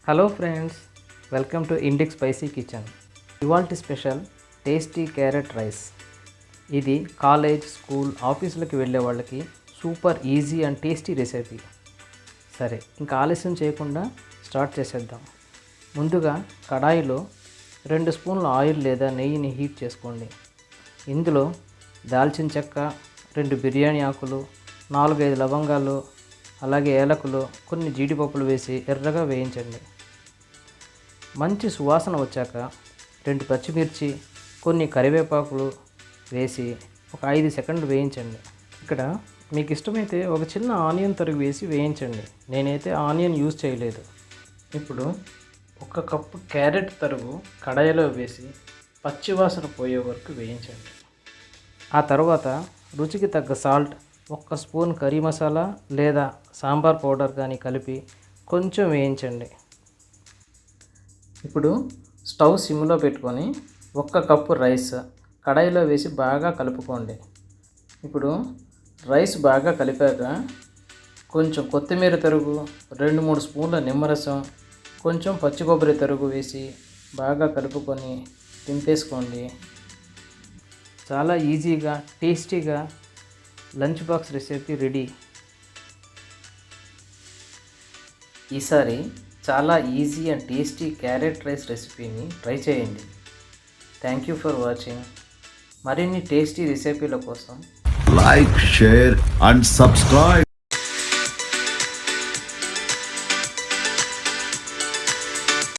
Hello friends, welcome to Indic spicy kitchen. ఇవాల్టి special tasty carrot rice. ఇది college, school, ఆఫీసులకి వెళ్ళే వాళ్ళకి super easy and tasty recipe. సరే, ఇంకా ఆలస్యం చేయకుండా స్టార్ట్ చేసేద్దాం. ముందుగా కడాయిలో 2 స్పూన్ల ఆయిల్ లేదా నెయ్యిని హీట్ చేసుకోండి. ఇందులో దాల్చిన చెక్క, 2 బిర్యానీ ఆకులు, 4-5 లవంగాలు, అలాగే ఏలకులు, కొన్ని జీడిపప్పులు వేసి ఎర్రగా వేయించండి. మంచి సువాసన వచ్చాక 2 పచ్చిమిర్చి, కొన్ని కరివేపాకులు వేసి ఒక 5 సెకండ్లు వేయించండి. ఇక్కడ మీకు ఇష్టమైతే ఒక చిన్న ఆనియన్ తరుగు వేసి వేయించండి. నేనైతే ఆనియన్ యూజ్ చేయలేదు. ఇప్పుడు 1 కప్పు క్యారెట్ తరుగు కడాయిలో వేసి పచ్చివాసన పోయే వరకు వేయించండి. ఆ తర్వాత రుచికి తగ్గ సాల్ట్, 1 స్పూన్ కర్రీ మసాలా లేదా సాంబార్ పౌడర్ కానీ కలిపి కొంచెం వేయించండి. ఇప్పుడు స్టవ్ సిమ్లో పెట్టుకొని 1 కప్పు రైస్ కడాయిలో వేసి బాగా కలుపుకోండి. ఇప్పుడు రైస్ బాగా కలిపాక కొంచెం కొత్తిమీర తరుగు, 2-3 స్పూన్ల నిమ్మరసం, కొంచెం పచ్చి కొబ్బరి తరుగు వేసి బాగా కలుపుకొని దింపేసుకోండి. చాలా ఈజీగా టేస్టీగా లంచ్ బాక్స్ రెసిపీ రెడీ. ఈసారి చాలా easy and tasty carrot rice రెసిపీని ట్రై చేయండి. Thank you for watching. మరిన్ని టేస్టీ రెసిపీల కోసం like, share and subscribe.